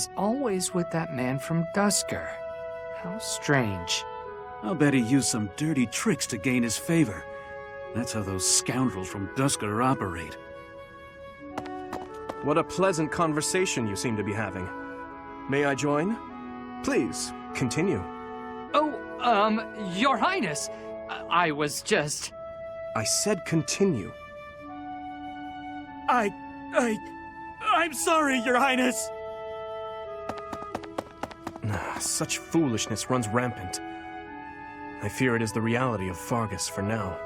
he's always with that man from Dusker. How strange. I'll bet he used some dirty tricks to gain his favor. That's how those scoundrels from Dusker operate. What a pleasant conversation you seem to be having. May I join? Please, continue. Oh, Your Highness, I was just... I said continue. I'm sorry, Your Highness! Such foolishness runs rampant. I fear it is the reality of Fargus for now.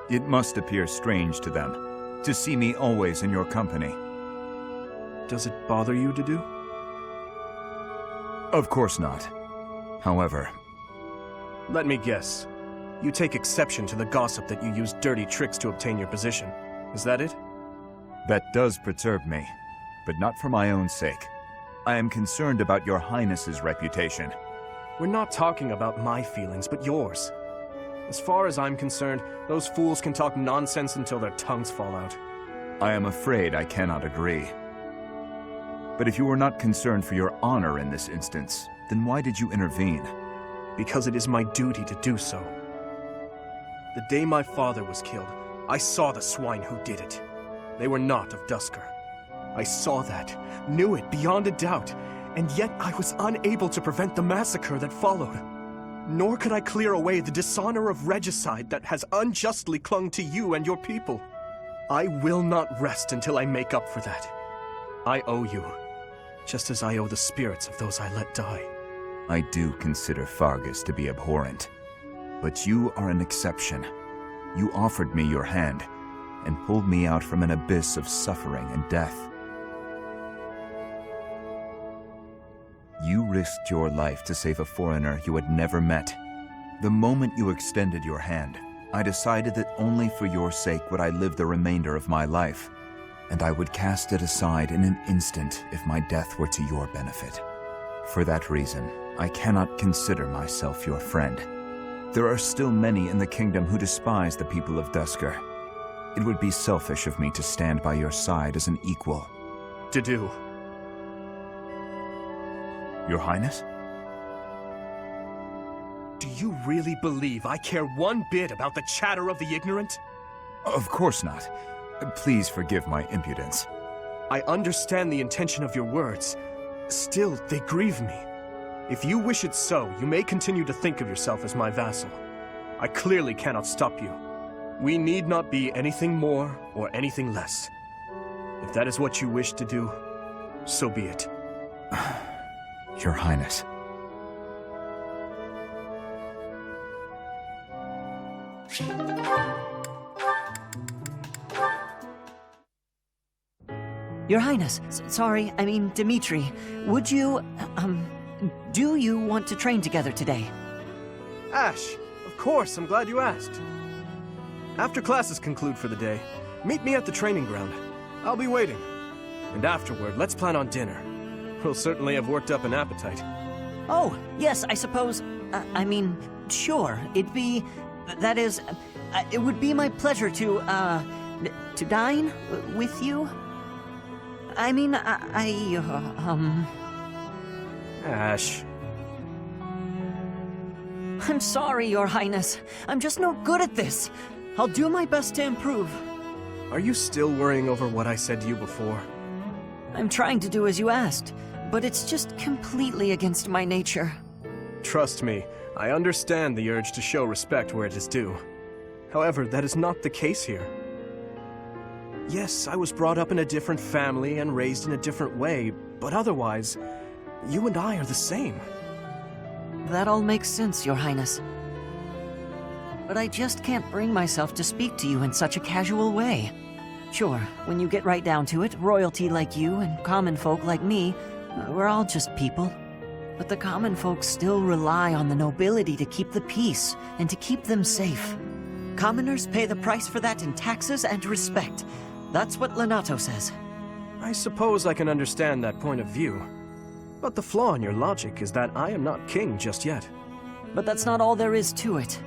It must appear strange to them, to see me always in your company. Does it bother you to do? Of course not. However... Let me guess. You take exception to the gossip that you use dirty tricks to obtain your position. Is that it? That does perturb me, but not for my own sake. I am concerned about your Highness's reputation. We're not talking about my feelings, but yours. As far as I'm concerned, those fools can talk nonsense until their tongues fall out. I am afraid I cannot agree. But if you were not concerned for your honor in this instance, then why did you intervene? Because it is my duty to do so. The day my father was killed, I saw the swine who did it. They were not of Dusker. I saw that, knew it beyond a doubt, and yet I was unable to prevent the massacre that followed. Nor could I clear away the dishonor of regicide that has unjustly clung to you and your people. I will not rest until I make up for that. I owe you, just as I owe the spirits of those I let die. I do consider Fargus to be abhorrent, but you are an exception. You offered me your hand, and pulled me out from an abyss of suffering and death. You risked your life to save a foreigner you had never met. The moment you extended your hand, I decided that only for your sake would I live the remainder of my life, and I would cast it aside in an instant if my death were to your benefit. For that reason, I cannot consider myself your friend. There are still many in the kingdom who despise the people of Dusker. It would be selfish of me to stand by your side as an equal. To do. Your Highness? Do you really believe I care one bit about the chatter of the ignorant? Of course not. Please forgive my impudence. I understand the intention of your words. Still, they grieve me. If you wish it so, you may continue to think of yourself as my vassal. I clearly cannot stop you. We need not be anything more or anything less. If that is what you wish to do, so be it. Your Highness. Your Highness, sorry, I mean Dimitri, would you, do you want to train together today? Ash, of course, I'm glad you asked. After classes conclude for the day, meet me at the training ground. I'll be waiting. And afterward, let's plan on dinner. We'll certainly have worked up an appetite. Oh, yes, I suppose, I mean, sure, it'd be, that is, it would be my pleasure to dine with you. I mean, Ash. I'm sorry, Your Highness. I'm just no good at this. I'll do my best to improve. Are you still worrying over what I said to you before? I'm trying to do as you asked, but it's just completely against my nature. Trust me, I understand the urge to show respect where it is due. However, that is not the case here. Yes, I was brought up in a different family and raised in a different way, but otherwise, you and I are the same. That all makes sense, Your Highness. But I just can't bring myself to speak to you in such a casual way. Sure, when you get right down to it, royalty like you and common folk like me, we're all just people. But the common folk still rely on the nobility to keep the peace and to keep them safe. Commoners pay the price for that in taxes and respect. That's what Lenato says. I suppose I can understand that point of view. But the flaw in your logic is that I am not king just yet. But that's not all there is to it.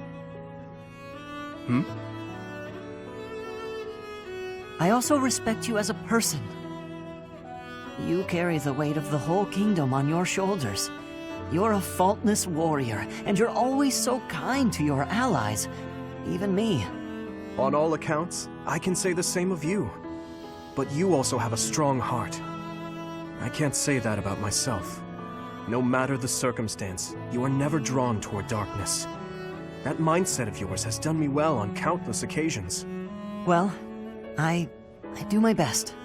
I also respect you as a person. You carry the weight of the whole kingdom on your shoulders. You're a faultless warrior, and you're always so kind to your allies, even me. On all accounts, I can say the same of you. But you also have a strong heart. I can't say that about myself. No matter the circumstance, you are never drawn toward darkness. That mindset of yours has done me well on countless occasions. Well, I do my best.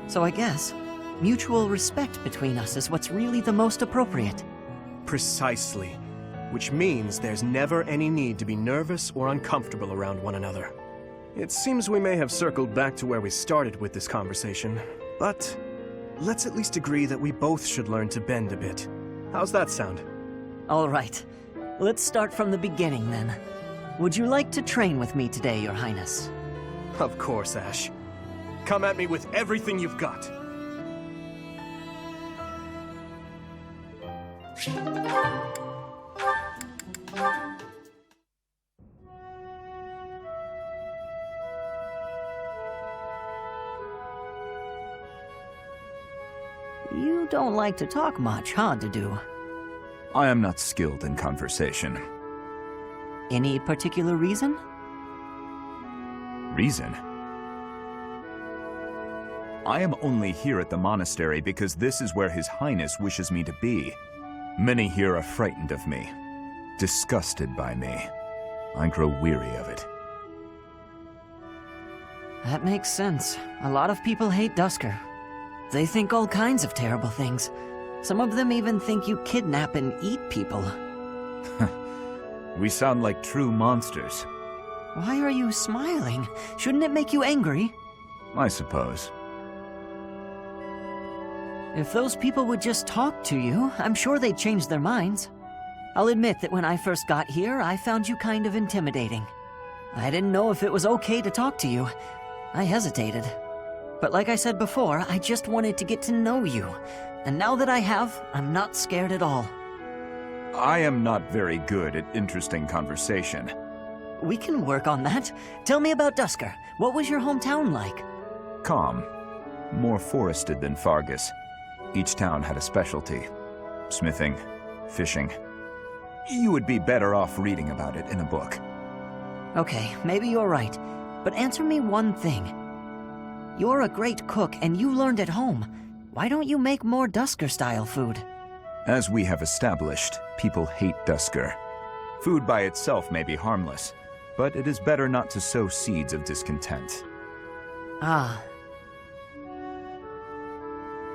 So I guess mutual respect between us is what's really the most appropriate. Precisely. Which means there's never any need to be nervous or uncomfortable around one another. It seems we may have circled back to where we started with this conversation, but let's at least agree that we both should learn to bend a bit. How's that sound? All right. Let's start from the beginning, then. Would you like to train with me today, Your Highness? Of course, Ash. Come at me with everything you've got. You don't like to talk much, huh, Dedu? I am not skilled in conversation. Any particular reason? Reason? I am only here at the monastery because this is where His Highness wishes me to be. Many here are frightened of me, disgusted by me. I grow weary of it. That makes sense. A lot of people hate Dusker. They think all kinds of terrible things. Some of them even think you kidnap and eat people. We sound like true monsters. Why are you smiling? Shouldn't it make you angry? I suppose. If those people would just talk to you, I'm sure they'd change their minds. I'll admit that when I first got here, I found you kind of intimidating. I didn't know if it was okay to talk to you. I hesitated. But like I said before, I just wanted to get to know you. And now that I have, I'm not scared at all. I am not very good at interesting conversation. We can work on that. Tell me about Dusker. What was your hometown like? Calm. More forested than Fargus. Each town had a specialty. Smithing, fishing. You would be better off reading about it in a book. Okay, maybe you're right. But answer me one thing. You're a great cook and you learned at home. Why don't you make more Dusker-style food? As we have established, people hate Dusker. Food by itself may be harmless, but it is better not to sow seeds of discontent. Ah.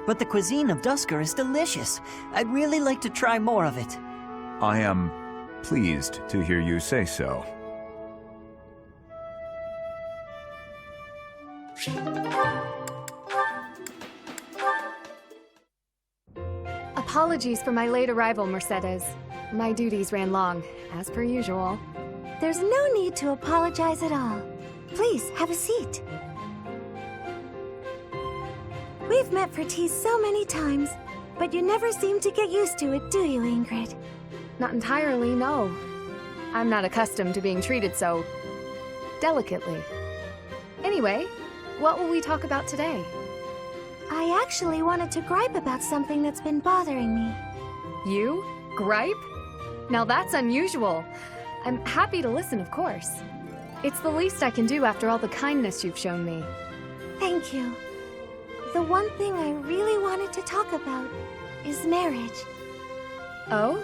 But the cuisine of Dusker is delicious. I'd really like to try more of it. I am pleased to hear you say so. Apologies for my late arrival, Mercedes. My duties ran long, as per usual. There's no need to apologize at all. Please, have a seat. We've met for tea so many times, but you never seem to get used to it, do you, Ingrid? Not entirely, no. I'm not accustomed to being treated so delicately. Anyway, what will we talk about today? I actually wanted to gripe about something that's been bothering me. You? Gripe? Now that's unusual. I'm happy to listen, of course. It's the least I can do after all the kindness you've shown me. Thank you. The one thing I really wanted to talk about is marriage. Oh?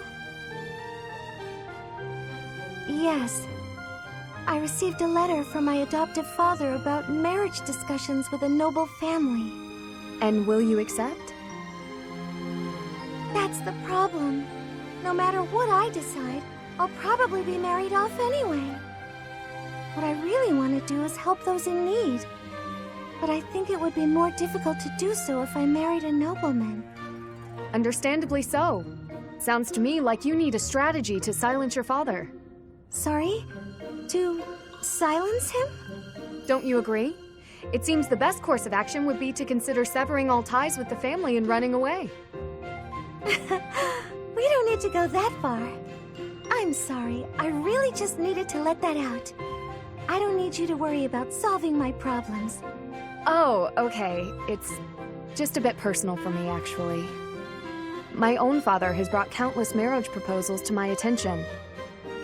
Yes. I received a letter from my adoptive father about marriage discussions with a noble family. And will you accept? That's the problem. No matter what I decide, I'll probably be married off anyway. What I really want to do is help those in need. But I think it would be more difficult to do so if I married a nobleman. Understandably so. Sounds to me like you need a strategy to silence your father. Sorry? To silence him? Don't you agree? It seems the best course of action would be to consider severing all ties with the family and running away. We don't need to go that far. I'm sorry, I really just needed to let that out. I don't need you to worry about solving my problems. Oh, okay. It's just a bit personal for me, actually. My own father has brought countless marriage proposals to my attention.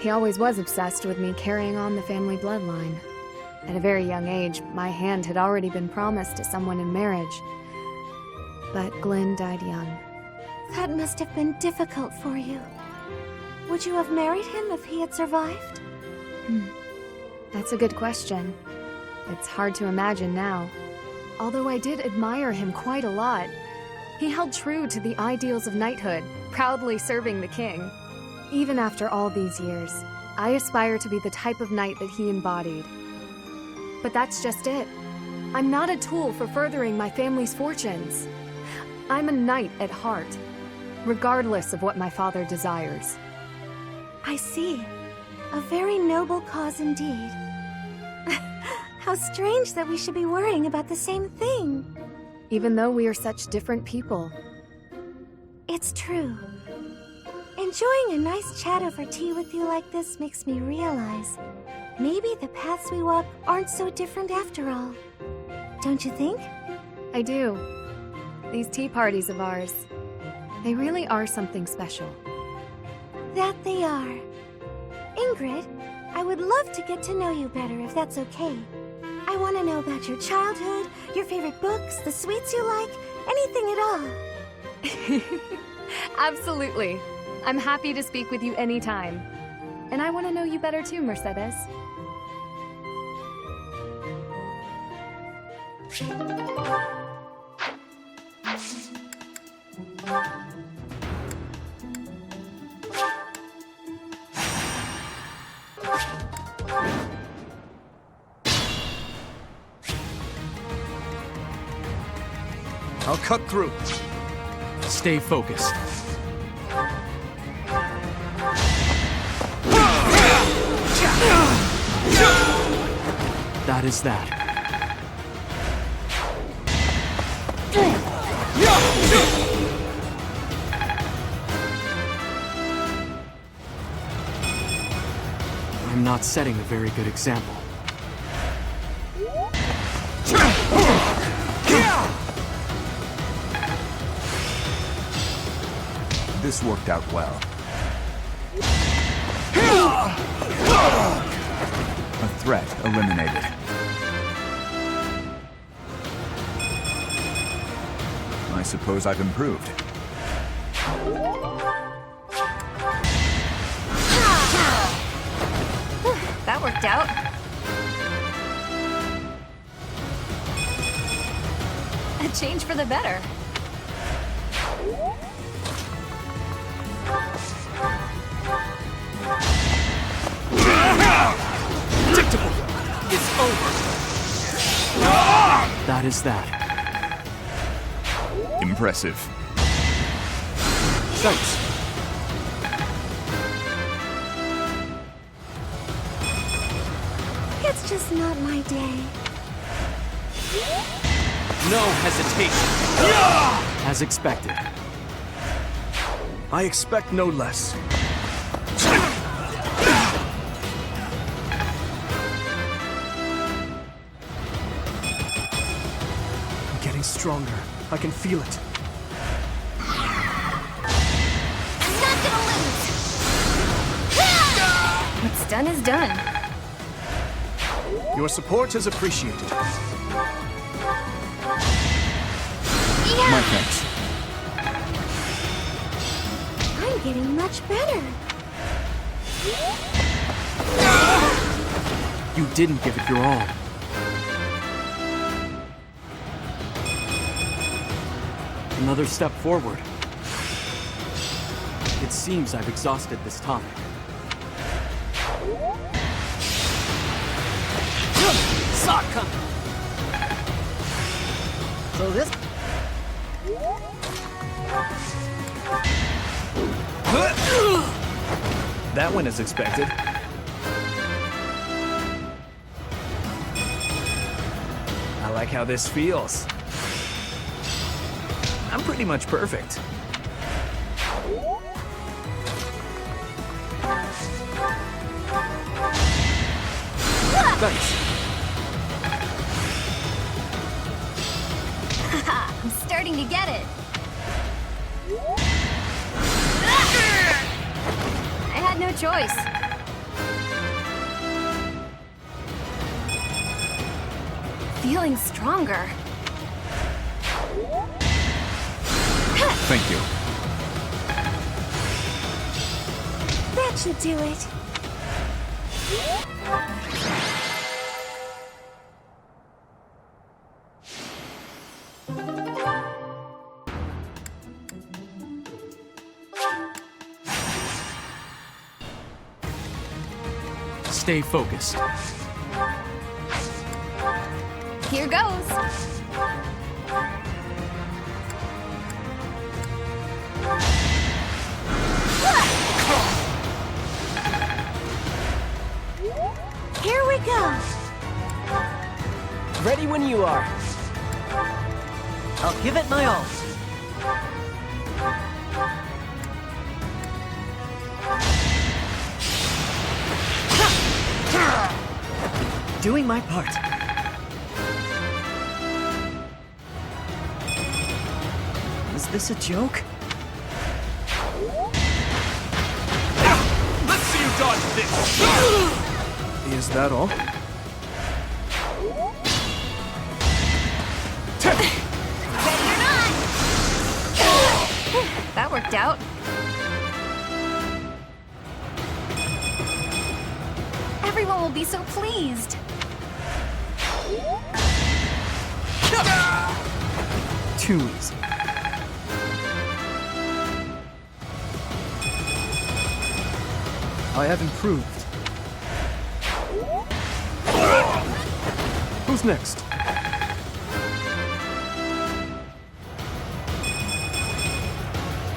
He always was obsessed with me carrying on the family bloodline. At a very young age, my hand had already been promised to someone in marriage. But Glenn died young. That must have been difficult for you. Would you have married him if he had survived? That's a good question. It's hard to imagine now. Although I did admire him quite a lot. He held true to the ideals of knighthood, proudly serving the king. Even after all these years, I aspire to be the type of knight that he embodied. But that's just it. I'm not a tool for furthering my family's fortunes. I'm a knight at heart, regardless of what my father desires. I see. A very noble cause indeed. How strange that we should be worrying about the same thing. Even though we are such different people. It's true. Enjoying a nice chat over tea with you like this makes me realize maybe the paths we walk aren't so different after all. Don't you think? I do. These tea parties of ours, they really are something special. That they are. Ingrid, I would love to get to know you better if that's okay. I want to know about your childhood, your favorite books, the sweets you like, anything at all. Absolutely. I'm happy to speak with you anytime. And I want to know you better too, Mercedes. I'll cut through. Stay focused. That is that. I'm not setting a very good example. This worked out well. A threat eliminated. I suppose I've improved. That worked out. A change for the better. Predictable. It's over. That is that. Impressive. Thanks. It's just not my day. No hesitation. As expected. I expect no less. I'm getting stronger. I can feel it. Not gonna lose! What's done is done. Your support is appreciated. My thanks. I'm getting much better. You didn't give it your all. Another step forward. It seems I've exhausted this topic. Saw it coming. So this... That went as expected. I like how this feels. I'm pretty much perfect. Thanks. I'm starting starting to get it. I had no choice. Feeling stronger. Thank you. That should do it. Stay focused. Here goes. Here we go. Ready when you are. I'll give it my all. Doing my part. Is this a joke? Let's see you dodge this! Is that all? Ready or not! That worked out. Everyone will be so pleased. Too easy. I have improved. Who's next?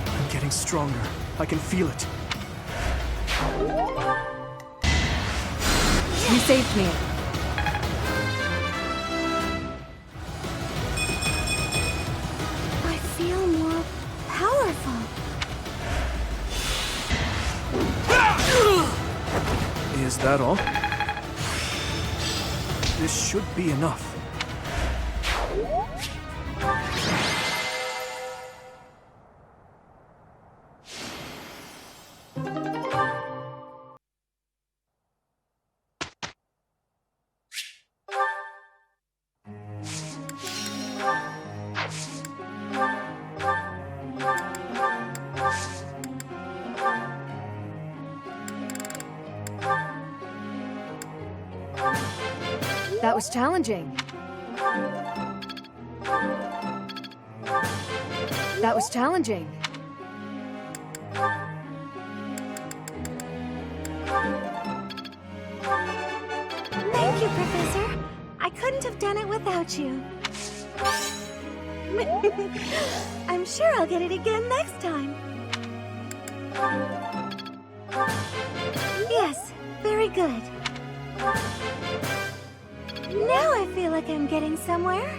I'm getting stronger. I can feel it. You saved me. I feel more powerful. Is that all? This should be enough. That was challenging. That was challenging. Thank you, Professor. I couldn't have done it without you. I'm sure I'll get it again next time. Yes, very good. Now I feel like I'm getting somewhere.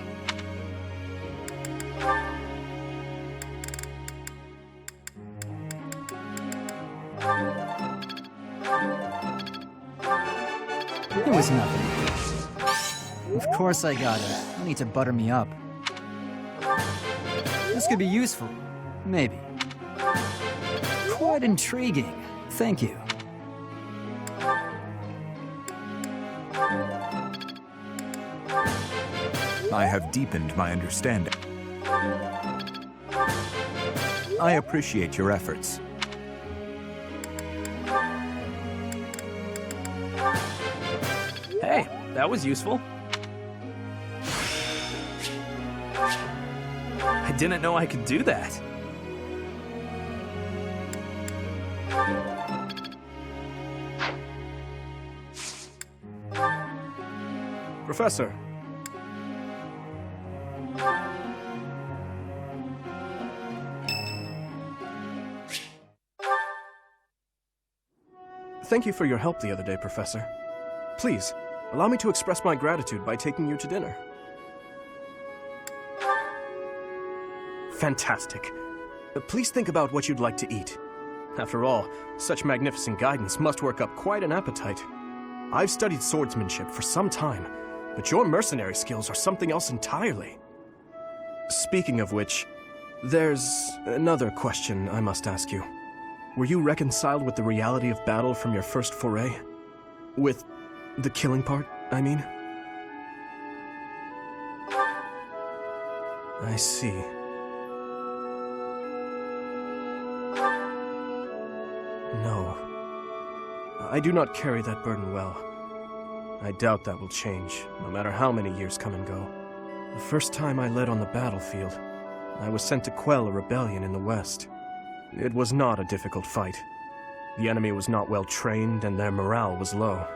It was nothing. Of course I got it. No need to butter me up. This could be useful. Maybe. Quite intriguing. Thank you. I have deepened my understanding. I appreciate your efforts. Hey, that was useful. I didn't know I could do that. Professor. Thank you for your help the other day, Professor. Please, allow me to express my gratitude by taking you to dinner. Fantastic. Please think about what you'd like to eat. After all, such magnificent guidance must work up quite an appetite. I've studied swordsmanship for some time, but your mercenary skills are something else entirely. Speaking of which, there's another question I must ask you. Were you reconciled with the reality of battle from your first foray? With the killing part, I mean? I see. No. I do not carry that burden well. I doubt that will change, no matter how many years come and go. The first time I led on the battlefield, I was sent to quell a rebellion in the west. It was not a difficult fight. The enemy was not well trained, and their morale was low.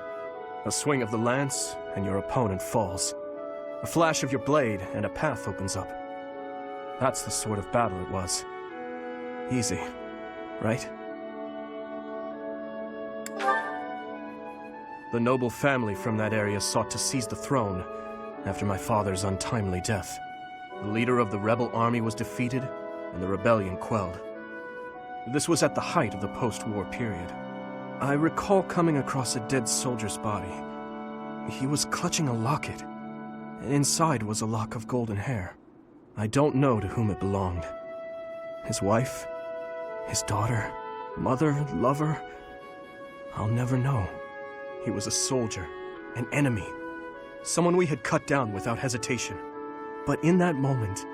A swing of the lance, and your opponent falls. A flash of your blade, and a path opens up. That's the sort of battle it was. Easy, right? The noble family from that area sought to seize the throne after my father's untimely death. The leader of the rebel army was defeated, and the rebellion quelled. This was at the height of the post-war period. I recall coming across a dead soldier's body. He was clutching a locket, and inside was a lock of golden hair. I don't know to whom it belonged. His wife? His daughter? Mother? Lover? I'll never know. He was a soldier, an enemy, someone we had cut down without hesitation. But in that moment,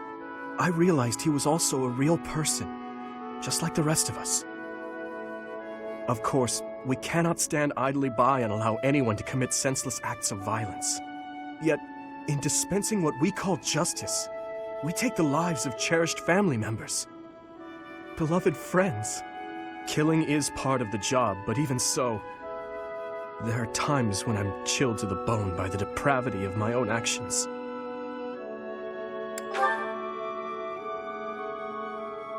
I realized he was also a real person, just like the rest of us. Of course, we cannot stand idly by and allow anyone to commit senseless acts of violence. Yet, in dispensing what we call justice, we take the lives of cherished family members, beloved friends. Killing is part of the job, but even so, there are times when I'm chilled to the bone by the depravity of my own actions.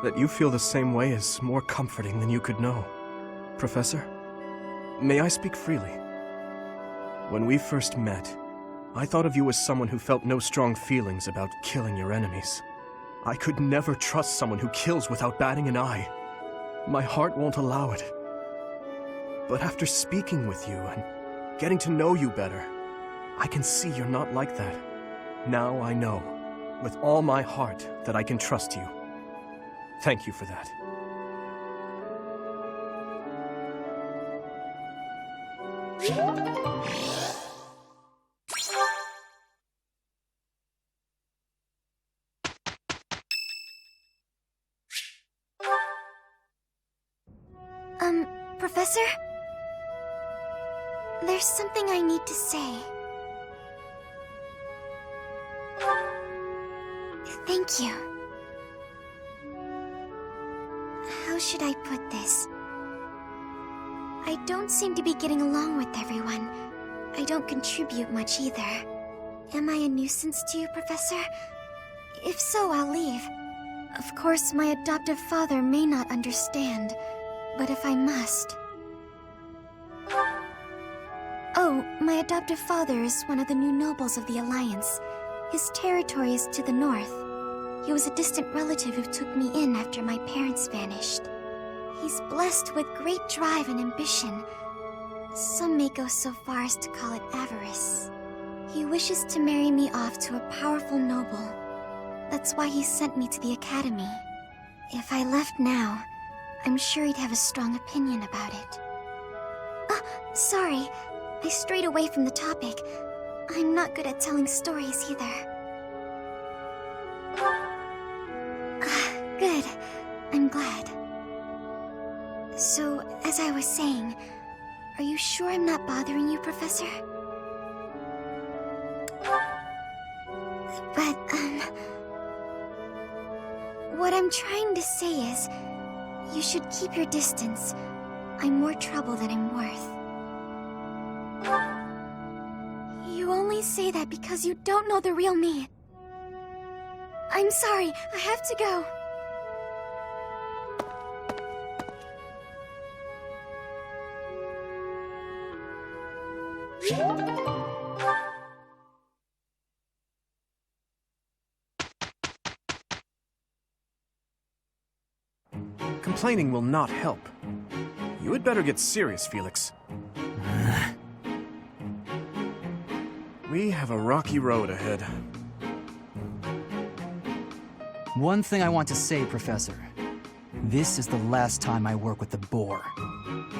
That you feel the same way is more comforting than you could know. Professor, may I speak freely? When we first met, I thought of you as someone who felt no strong feelings about killing your enemies. I could never trust someone who kills without batting an eye. My heart won't allow it. But after speaking with you and getting to know you better, I can see you're not like that. Now I know, with all my heart, that I can trust you. Thank you for that. Professor? There's something I need to say. Thank you. How should I put this? I don't seem to be getting along with everyone. I don't contribute much either. Am I a nuisance to you, Professor? If so, I'll leave. Of course, my adoptive father may not understand, but if I must... Oh, my adoptive father is one of the new nobles of the Alliance. His territory is to the north. He was a distant relative who took me in after my parents vanished. He's blessed with great drive and ambition. Some may go so far as to call it avarice. He wishes to marry me off to a powerful noble. That's why he sent me to the academy. If I left now, I'm sure he'd have a strong opinion about it. Sorry. I strayed away from the topic. I'm not good at telling stories either. Good. I'm glad. So, as I was saying, are you sure I'm not bothering you, Professor? But, what I'm trying to say is, you should keep your distance. I'm more trouble than I'm worth. You only say that because you don't know the real me. I'm sorry, I have to go. Complaining will not help. You had better get serious, Felix. We have a rocky road ahead. One thing I want to say, Professor. This is the last time I work with the boar.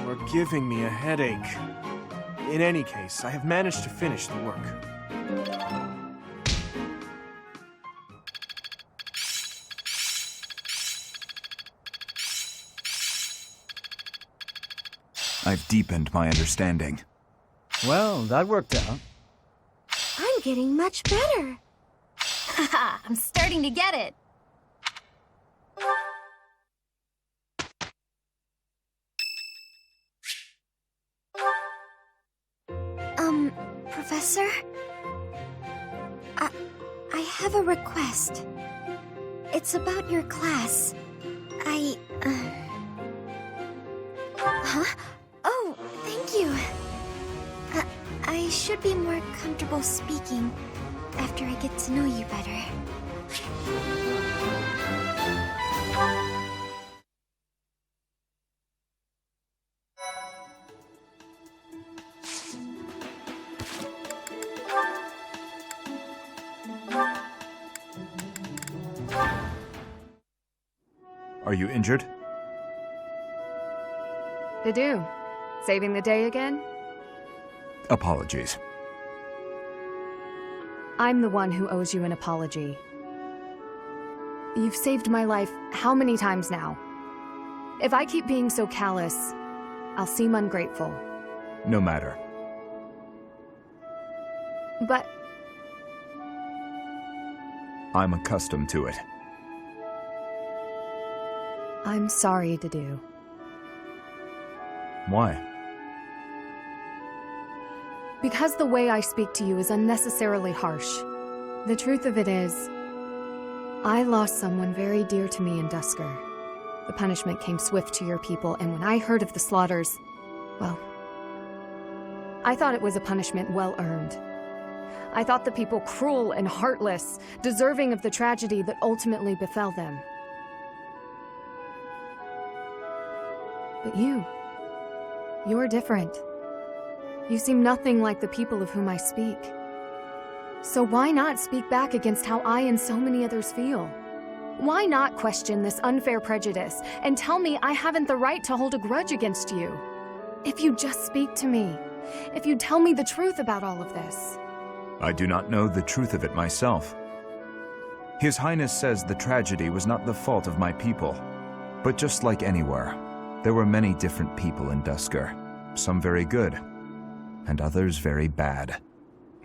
You're giving me a headache. In any case, I have managed to finish the work. I've deepened my understanding. Well, that worked out. I'm getting much better. Haha, I'm starting to get it. Professor? I have a request. It's about your class. Huh? Oh, thank you. I should be more comfortable speaking after I get to know you better. Are you injured? Didu, saving the day again? Apologies. I'm the one who owes you an apology. You've saved my life how many times now? If I keep being so callous, I'll seem ungrateful. No matter. But I'm accustomed to it. I'm sorry, Didu. Why? Because the way I speak to you is unnecessarily harsh. The truth of it is, I lost someone very dear to me in Duscur. The punishment came swift to your people, and when I heard of the slaughters, well, I thought it was a punishment well earned. I thought the people cruel and heartless, deserving of the tragedy that ultimately befell them. But you're different. You seem nothing like the people of whom I speak. So why not speak back against how I and so many others feel? Why not question this unfair prejudice and tell me I haven't the right to hold a grudge against you? If you just speak to me, if you tell me the truth about all of this. I do not know the truth of it myself. His Highness says the tragedy was not the fault of my people. But just like anywhere, there were many different people in Duscur, some very good, and others very bad.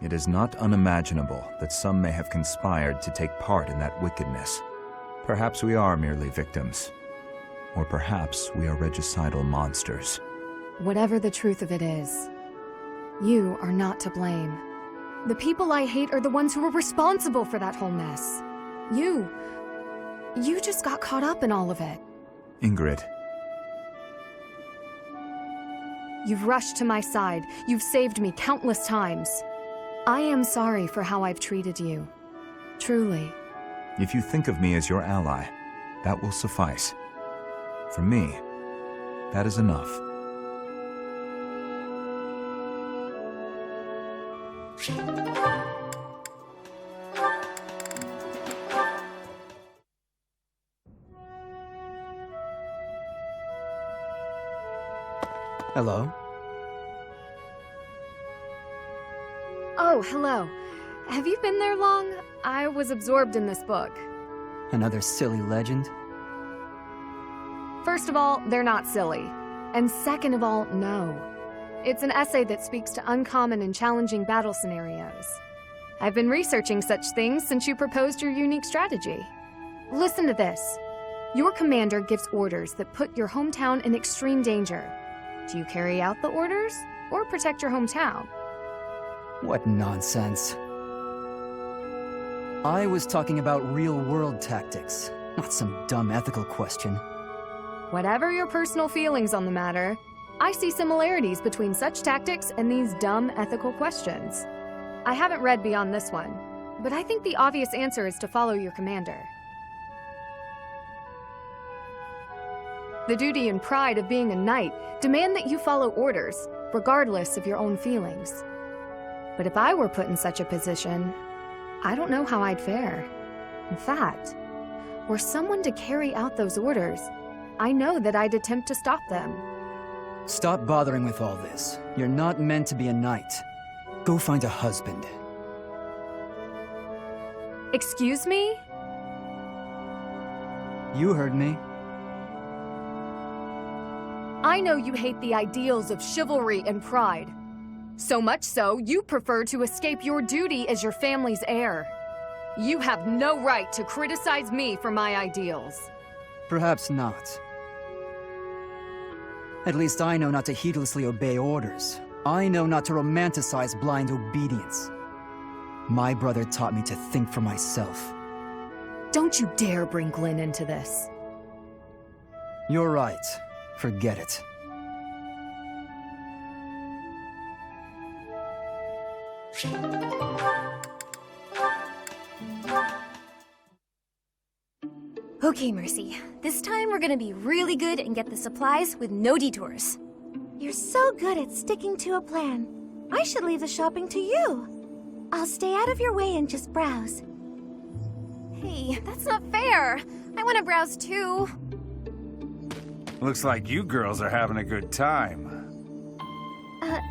It is not unimaginable that some may have conspired to take part in that wickedness. Perhaps we are merely victims, or perhaps we are regicidal monsters. Whatever the truth of it is, you are not to blame. The people I hate are the ones who were responsible for that whole mess. You just got caught up in all of it. Ingrid. You've rushed to my side. You've saved me countless times. I am sorry for how I've treated you. Truly. If you think of me as your ally, that will suffice. For me, that is enough. Hello? Oh, hello. Have you been there long? I was absorbed in this book. Another silly legend? First of all, they're not silly. And second of all, no. It's an essay that speaks to uncommon and challenging battle scenarios. I've been researching such things since you proposed your unique strategy. Listen to this. Your commander gives orders that put your hometown in extreme danger. Do you carry out the orders, or protect your hometown? What nonsense. I was talking about real-world tactics, not some dumb ethical question. Whatever your personal feelings on the matter, I see similarities between such tactics and these dumb ethical questions. I haven't read beyond this one, but I think the obvious answer is to follow your commander. The duty and pride of being a knight demand that you follow orders, regardless of your own feelings. But if I were put in such a position, I don't know how I'd fare. In fact, were someone to carry out those orders, I know that I'd attempt to stop them. Stop bothering with all this. You're not meant to be a knight. Go find a husband. Excuse me? You heard me. I know you hate the ideals of chivalry and pride. So much so, you prefer to escape your duty as your family's heir. You have no right to criticize me for my ideals. Perhaps not. At least I know not to heedlessly obey orders. I know not to romanticize blind obedience. My brother taught me to think for myself. Don't you dare bring Glenn into this. You're right. Forget it. Okay, Mercy. This time we're gonna be really good and get the supplies with no detours. You're so good at sticking to a plan. I should leave the shopping to you. I'll stay out of your way and just browse. Hey, that's not fair. I want to browse too. Looks like you girls are having a good time.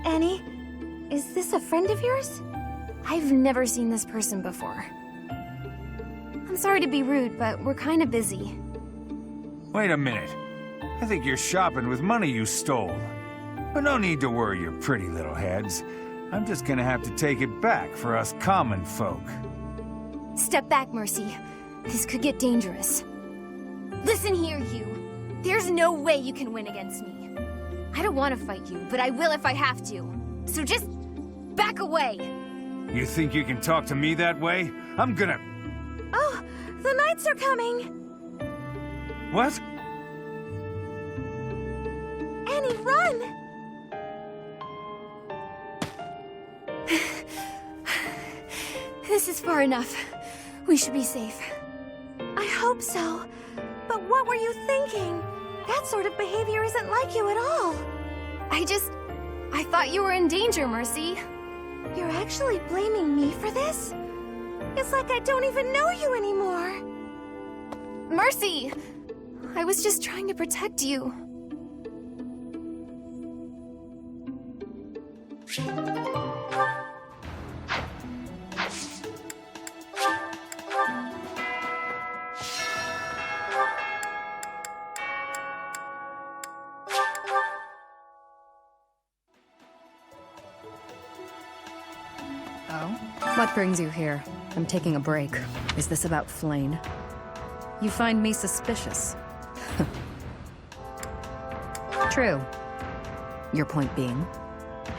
Annie? Is this a friend of yours? I've never seen this person before. I'm sorry to be rude, but we're kind of busy. Wait a minute. I think you're shopping with money you stole. But no need to worry your pretty little heads. I'm just gonna have to take it back for us common folk. Step back, Mercy. This could get dangerous. Listen here, you. There's no way you can win against me. I don't want to fight you, but I will if I have to. So just back away. You think you can talk to me that way? I'm gonna... Oh, the knights are coming! What? Annie, run! This is far enough. We should be safe. I hope so. But what were you thinking? That sort of behavior isn't like you at all. I thought you were in danger, Mercy. You're actually blaming me for this? It's like I don't even know you anymore. Mercy! I was just trying to protect you. What brings you here? I'm taking a break. Is this about Flane? You find me suspicious. True. Your point being?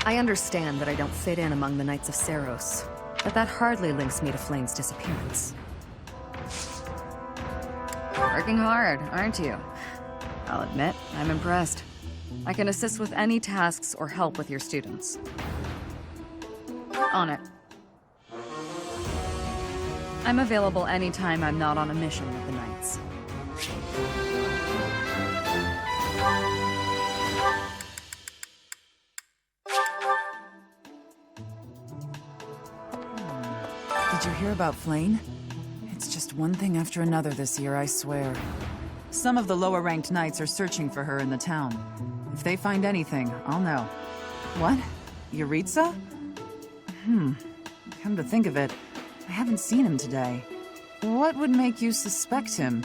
I understand that I don't fit in among the Knights of Seiros, but that hardly links me to Flane's disappearance. Working hard, aren't you? I'll admit, I'm impressed. I can assist with any tasks or help with your students. On it. I'm available anytime I'm not on a mission with the Knights. Did you hear about Flane? It's just one thing after another this year, I swear. Some of the lower-ranked knights are searching for her in the town. If they find anything, I'll know. What? Yuritsa? Come to think of it, I haven't seen him today. What would make you suspect him?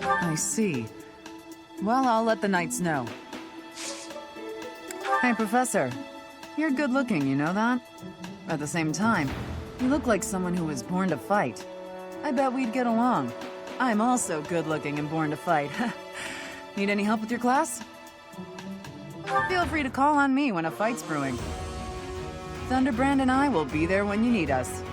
I see. Well, I'll let the knights know. Hey, Professor. You're good-looking, you know that? At the same time, you look like someone who was born to fight. I bet we'd get along. I'm also good-looking and born to fight. Need any help with your class? Feel free to call on me when a fight's brewing. Thunderbrand and I will be there when you need us.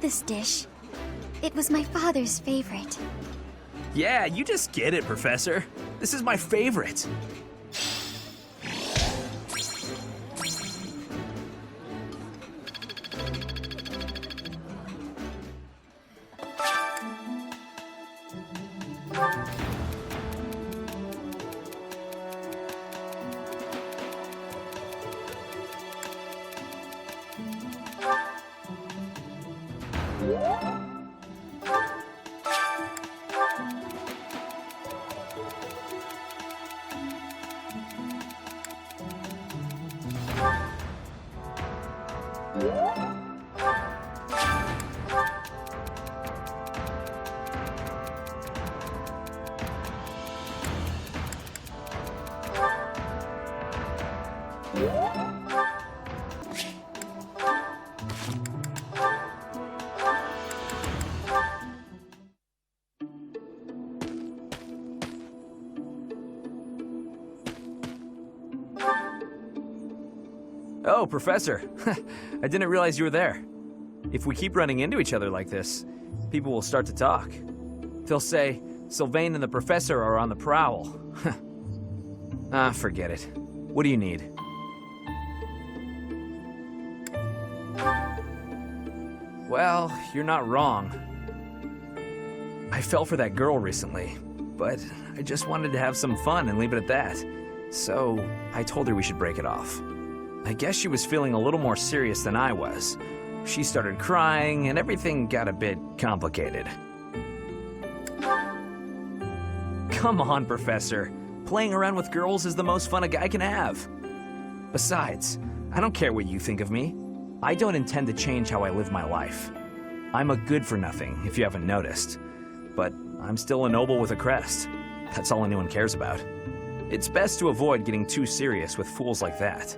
this dish. It was my father's favorite. Yeah, you just get it, Professor. This is my favorite. Oh, Professor. I didn't realize you were there. If we keep running into each other like this, people will start to talk. They'll say, Sylvain and the Professor are on the prowl. Forget it. What do you need? Well, you're not wrong. I fell for that girl recently, but I just wanted to have some fun and leave it at that. So, I told her we should break it off. I guess she was feeling a little more serious than I was. She started crying, and everything got a bit complicated. Come on, Professor. Playing around with girls is the most fun a guy can have. Besides, I don't care what you think of me. I don't intend to change how I live my life. I'm a good-for-nothing, if you haven't noticed. But I'm still a noble with a crest. That's all anyone cares about. It's best to avoid getting too serious with fools like that.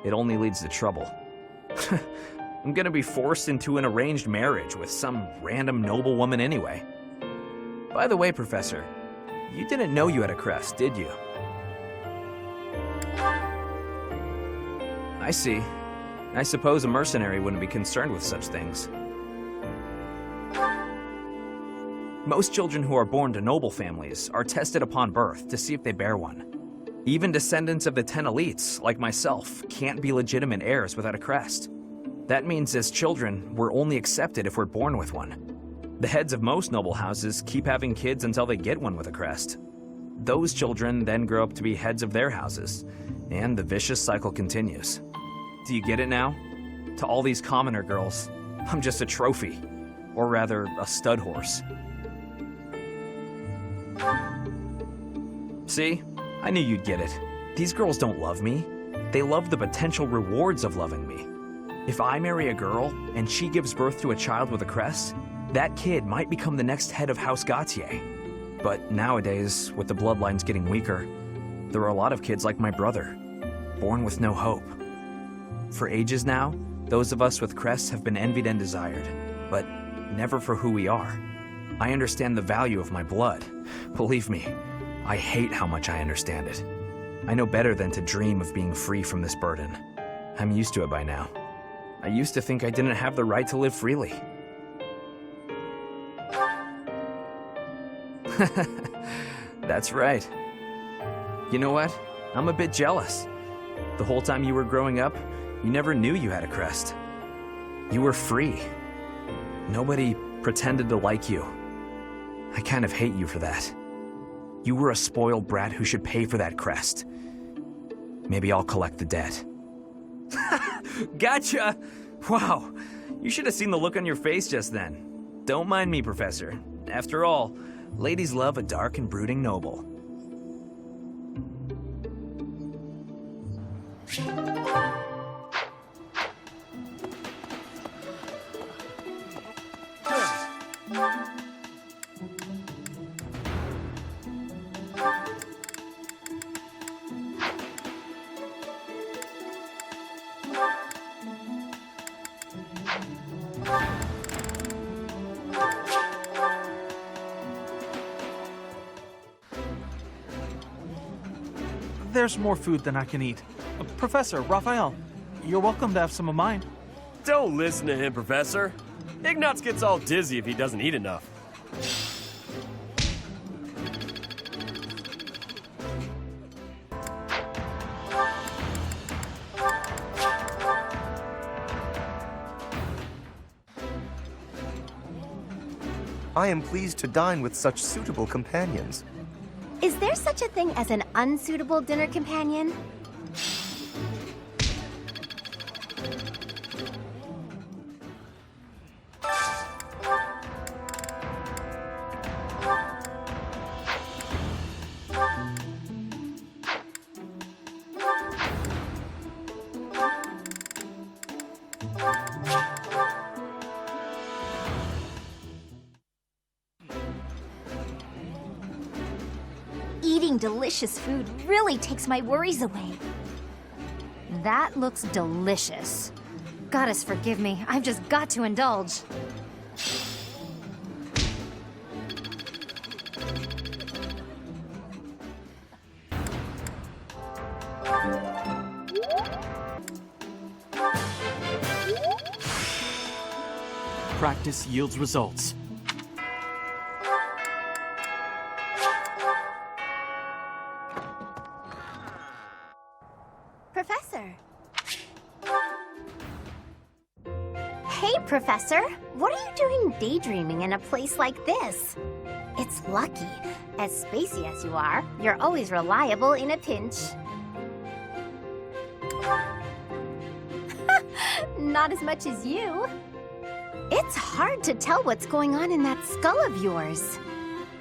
It only leads to trouble. I'm gonna be forced into an arranged marriage with some random noble woman anyway. By the way, Professor, you didn't know you had a crest, did you? I see. I suppose a mercenary wouldn't be concerned with such things. Most children who are born to noble families are tested upon birth to see if they bear one. Even descendants of the 10 elites, like myself, can't be legitimate heirs without a crest. That means as children, we're only accepted if we're born with one. The heads of most noble houses keep having kids until they get one with a crest. Those children then grow up to be heads of their houses, and the vicious cycle continues. Do you get it now? To all these commoner girls, I'm just a trophy, or rather, a stud horse. See? I knew you'd get it. These girls don't love me. They love the potential rewards of loving me. If I marry a girl and she gives birth to a child with a crest, that kid might become the next head of House Gautier. But nowadays, with the bloodlines getting weaker, there are a lot of kids like my brother, born with no hope. For ages now, those of us with crests have been envied and desired, but never for who we are. I understand the value of my blood. Believe me, I hate how much I understand it. I know better than to dream of being free from this burden. I'm used to it by now. I used to think I didn't have the right to live freely. That's right. You know what? I'm a bit jealous. The whole time you were growing up, you never knew you had a crest. You were free. Nobody pretended to like you. I kind of hate you for that. You were a spoiled brat who should pay for that crest. Maybe I'll collect the debt. Gotcha! Wow, you should have seen the look on your face just then. Don't mind me, Professor. After all, ladies love a dark and brooding noble. There's more food than I can eat. Professor, Raphael, you're welcome to have some of mine. Don't listen to him, Professor. Ignatz gets all dizzy if he doesn't eat enough. I am pleased to dine with such suitable companions. Is there such a thing as an unsuitable dinner companion? Eating delicious food really takes my worries away. That looks delicious. Goddess forgive me, I've just got to indulge. Practice yields results. Professor. Hey, Professor. What are you doing daydreaming in a place like this? It's lucky. As spacey as you are, you're always reliable in a pinch. Not as much as you. It's hard to tell what's going on in that skull of yours.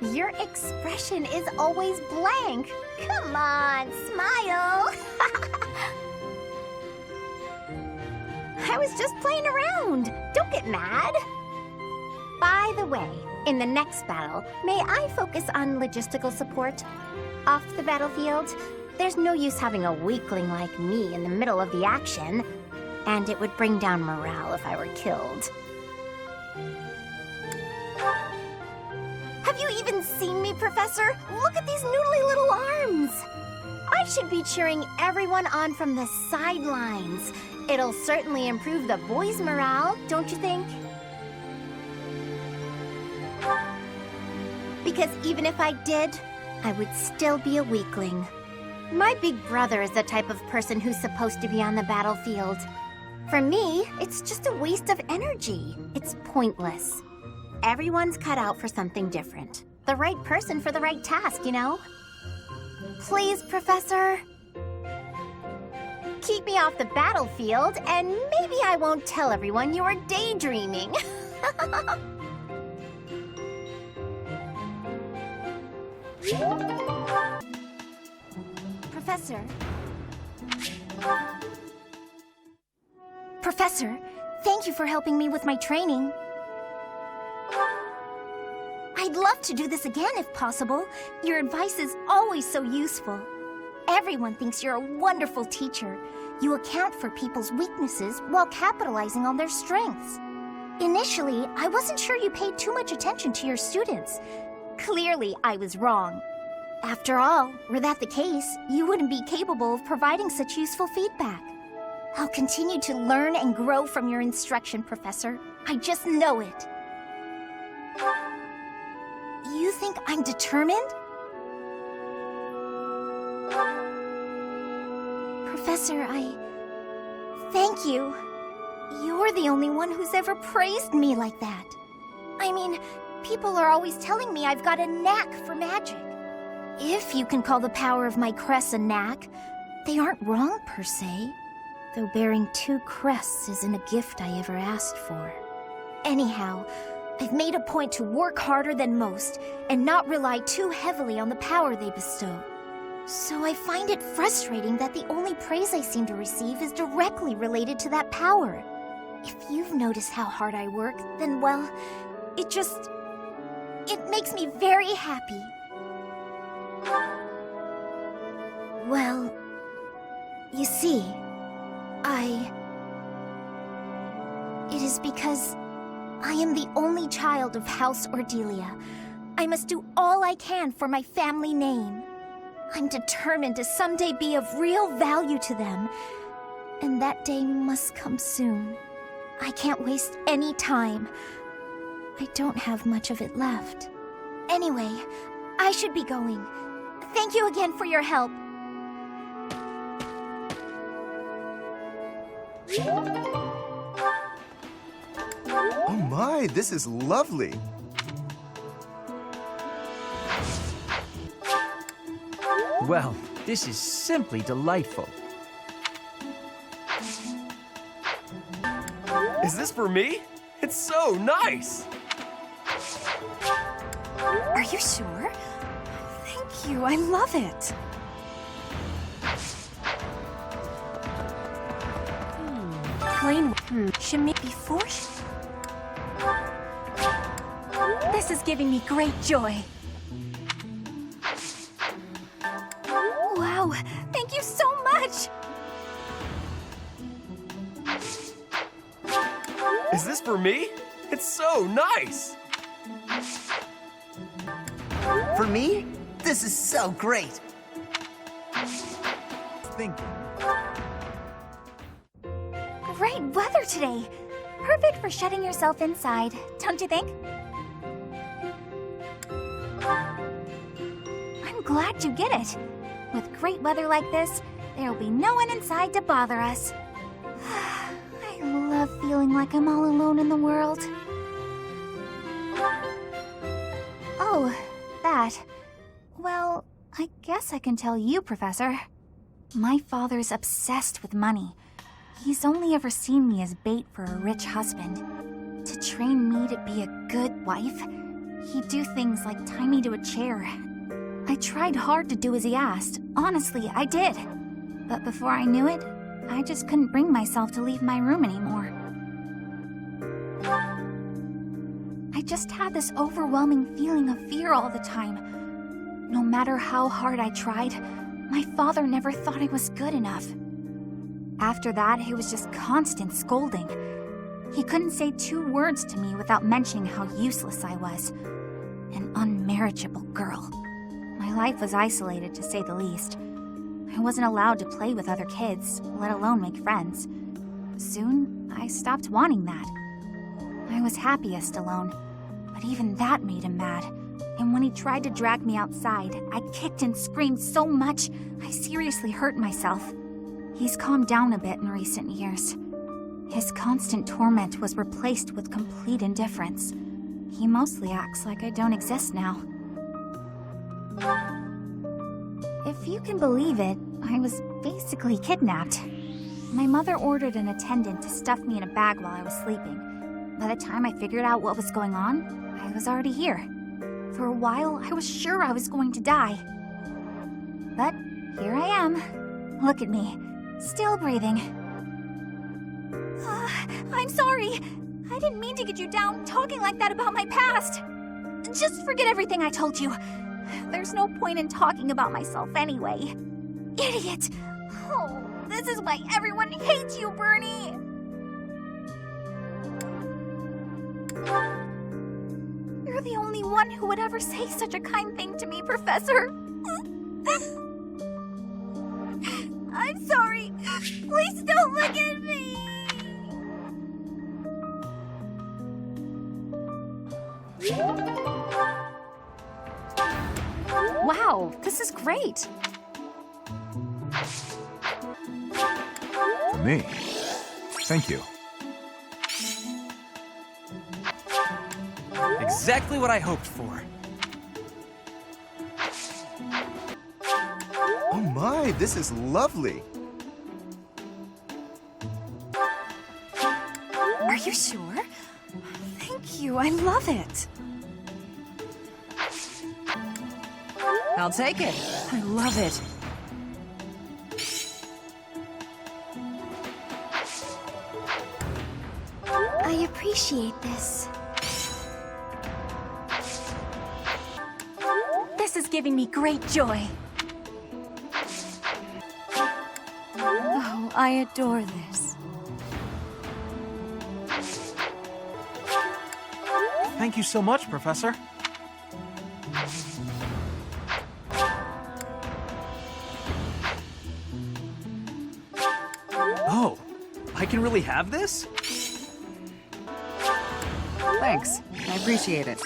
Your expression is always blank. Come on, smile. I was just playing around. Don't get mad. By the way, in the next battle, may I focus on logistical support? Off the battlefield, there's no use having a weakling like me in the middle of the action, and it would bring down morale if I were killed. Have you even seen me, Professor? Look at these noodly little arms! I should be cheering everyone on from the sidelines. It'll certainly improve the boys' morale, don't you think? Because even if I did, I would still be a weakling. My big brother is the type of person who's supposed to be on the battlefield. For me, it's just a waste of energy. It's pointless. Everyone's cut out for something different. The right person for the right task, you know? Please, Professor. Keep me off the battlefield, and maybe I won't tell everyone you were daydreaming. Professor. Professor, thank you for helping me with my training. I'd love to do this again if possible. Your advice is always so useful. Everyone thinks you're a wonderful teacher. You account for people's weaknesses while capitalizing on their strengths. Initially, I wasn't sure you paid too much attention to your students. Clearly, I was wrong. After all, were that the case, you wouldn't be capable of providing such useful feedback. I'll continue to learn and grow from your instruction, Professor. I just know it. You think I'm determined? Professor, thank you. You're the only one who's ever praised me like that. I mean, people are always telling me I've got a knack for magic. If you can call the power of my crests a knack, they aren't wrong per se. Though bearing 2 crests isn't a gift I ever asked for. Anyhow, I've made a point to work harder than most and not rely too heavily on the power they bestow. So I find it frustrating that the only praise I seem to receive is directly related to that power. If you've noticed how hard I work, then, well, it makes me very happy. Well, you see, it is because I am the only child of House Ordelia. I must do all I can for my family name. I'm determined to someday be of real value to them, and that day must come soon. I can't waste any time. I don't have much of it left. Anyway, I should be going. Thank you again for your help. Oh my, this is lovely. Well, this is simply delightful. Is this for me? It's so nice! Are you sure? Thank you, I love it. Plain Shamir before This is giving me great joy. Wow, thank you so much! Is this for me? It's so nice! For me? This is so great! Thinking. Great weather today. Perfect for shutting yourself inside, don't you think? I'm glad you get it. With great weather like this, there'll be no one inside to bother us. I love feeling like I'm all alone in the world. Oh, that. Well, I guess I can tell you, Professor. My father's obsessed with money. He's only ever seen me as bait for a rich husband. To train me to be a good wife, he'd do things like tie me to a chair. I tried hard to do as he asked. Honestly, I did. But before I knew it, I just couldn't bring myself to leave my room anymore. I just had this overwhelming feeling of fear all the time. No matter how hard I tried, my father never thought I was good enough. After that, it was just constant scolding. He couldn't say 2 words to me without mentioning how useless I was. An unmarriageable girl. My life was isolated, to say the least. I wasn't allowed to play with other kids, let alone make friends. Soon, I stopped wanting that. I was happiest alone, but even that made him mad. And when he tried to drag me outside, I kicked and screamed so much, I seriously hurt myself. He's calmed down a bit in recent years. His constant torment was replaced with complete indifference. He mostly acts like I don't exist now. If you can believe it, I was basically kidnapped. My mother ordered an attendant to stuff me in a bag while I was sleeping. By the time I figured out what was going on, I was already here. For a while, I was sure I was going to die. But here I am. Look at me, still breathing. I'm sorry. I didn't mean to get you down talking like that about my past. Just forget everything I told you. There's no point in talking about myself anyway. Idiot! Oh, this is why everyone hates you, Bernie! You're the only one who would ever say such a kind thing to me, Professor. I'm sorry. Please don't look at me. Wow, this is great. For me. Thank you. Exactly what I hoped for. Oh my, this is lovely. Are you sure? Thank you, I love it. I'll take it. I love it. I appreciate this. This is giving me great joy. Oh, I adore this. Thank you so much, Professor. Oh, I can really have this? Thanks. I appreciate it.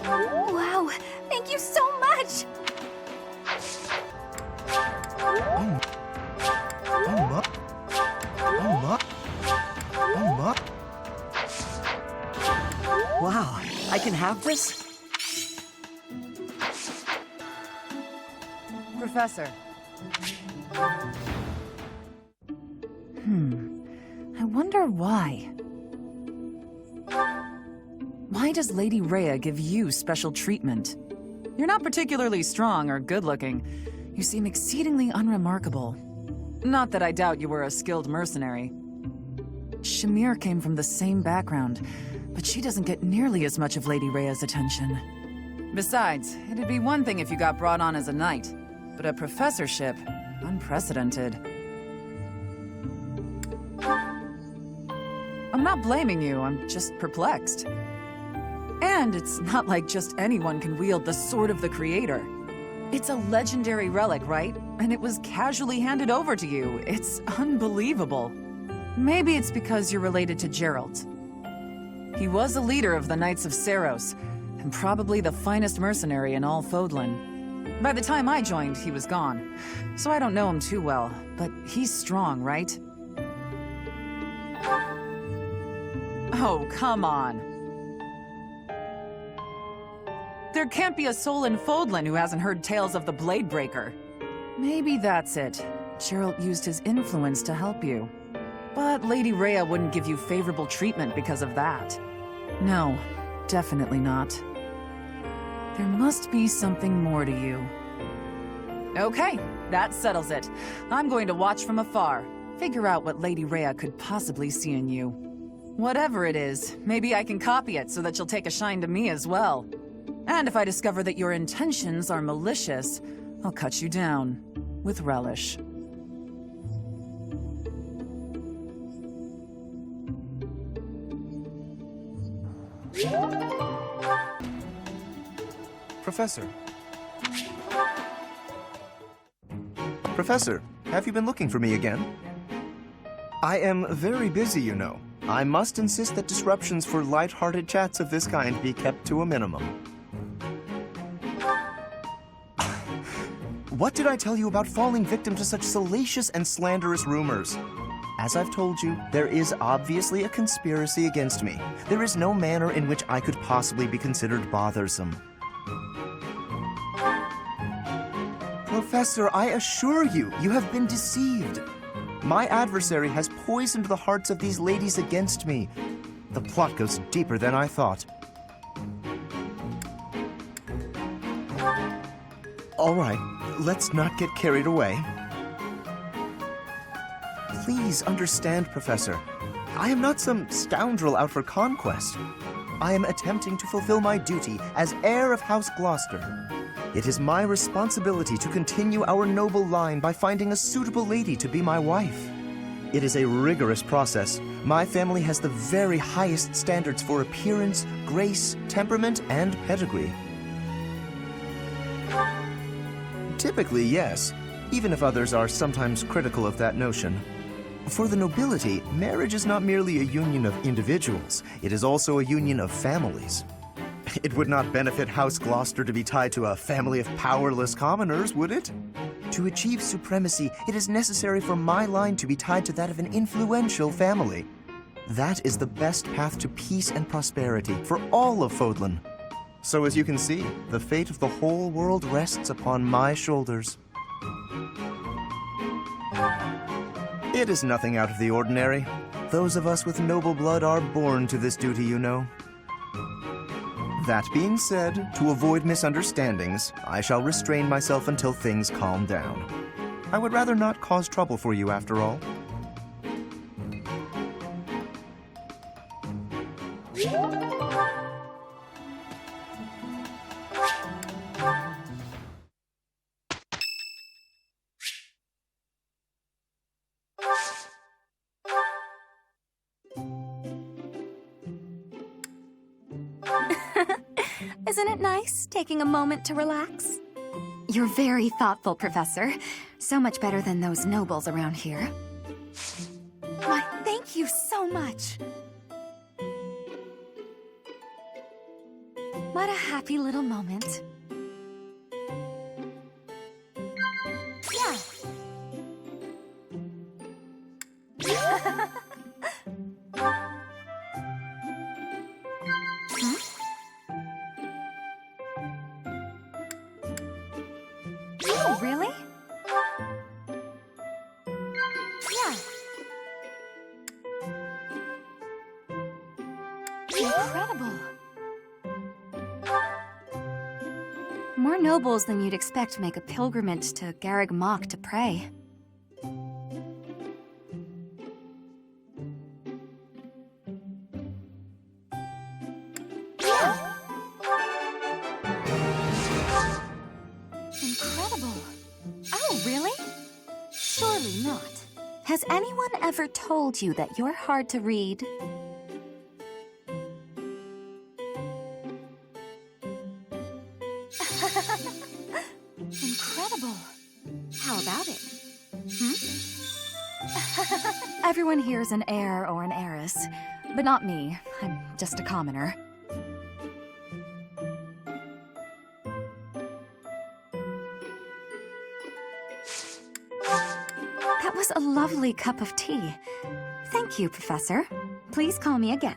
Wow, thank you so much! Wow, I can have this? Professor. I wonder why. Why does Lady Rhea give you special treatment? You're not particularly strong or good-looking. You seem exceedingly unremarkable. Not that I doubt you were a skilled mercenary. Shamir came from the same background, but she doesn't get nearly as much of Lady Rhea's attention. Besides, it'd be one thing if you got brought on as a knight, but a professorship, unprecedented. I'm not blaming you, I'm just perplexed. And it's not like just anyone can wield the Sword of the Creator. It's a legendary relic, right? And it was casually handed over to you. It's unbelievable. Maybe it's because you're related to Geralt. He was a leader of the Knights of Seiros, and probably the finest mercenary in all Fodlan. By the time I joined, he was gone, so I don't know him too well, but he's strong, right? Oh, come on. There can't be a soul in Fodlan who hasn't heard tales of the Bladebreaker. Maybe that's it. Geralt used his influence to help you. But Lady Rhea wouldn't give you favorable treatment because of that. No, definitely not. There must be something more to you. Okay, that settles it. I'm going to watch from afar, figure out what Lady Rhea could possibly see in you. Whatever it is, maybe I can copy it so that she'll take a shine to me as well. And if I discover that your intentions are malicious, I'll cut you down with relish. Professor. Professor, have you been looking for me again? I am very busy, you know. I must insist that disruptions for light-hearted chats of this kind be kept to a minimum. What did I tell you about falling victim to such salacious and slanderous rumors? As I've told you, there is obviously a conspiracy against me. There is no manner in which I could possibly be considered bothersome. Professor, I assure you, you have been deceived. My adversary has poisoned the hearts of these ladies against me. The plot goes deeper than I thought. All right, let's not get carried away. Please understand, Professor. I am not some scoundrel out for conquest. I am attempting to fulfill my duty as heir of House Gloucester. It is my responsibility to continue our noble line by finding a suitable lady to be my wife. It is a rigorous process. My family has the very highest standards for appearance, grace, temperament, and pedigree. Typically, yes, even if others are sometimes critical of that notion. For the nobility, marriage is not merely a union of individuals, it is also a union of families. It would not benefit House Gloucester to be tied to a family of powerless commoners, would it? To achieve supremacy, it is necessary for my line to be tied to that of an influential family. That is the best path to peace and prosperity for all of Fodlan. So as you can see, the fate of the whole world rests upon my shoulders. It is nothing out of the ordinary. Those of us with noble blood are born to this duty, you know. That being said, to avoid misunderstandings, I shall restrain myself until things calm down. I would rather not cause trouble for you after all. Isn't it nice, taking a moment to relax? You're very thoughtful, Professor. So much better than those nobles around here. Why, thank you so so much. What a happy little moment. Yeah. Oh, really? Yeah. Incredible. More nobles than you'd expect make a pilgrimage to Garreg Mach to pray. Yeah. Incredible. Oh, really? Surely not. Has anyone ever told you that you're hard to read? Incredible. How about it? Everyone here's an heir or an heiress, but not me. I'm just a commoner. That was a lovely cup of tea. Thank you, Professor. Please call me again.